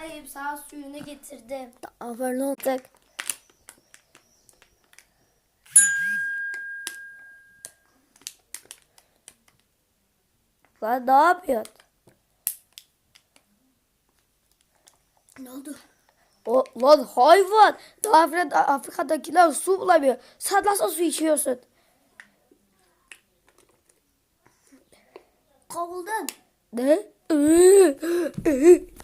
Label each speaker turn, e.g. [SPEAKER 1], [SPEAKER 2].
[SPEAKER 1] Sahip sağ suyunu getirdim.
[SPEAKER 2] Aferin olacak. Lan ne yapıyorsun?
[SPEAKER 1] Ne oldu?
[SPEAKER 2] Lan hayvan. Afrika'dakiler su bulamıyor. Sen nasıl su içiyorsun?
[SPEAKER 1] Kovuldun.
[SPEAKER 2] Ne?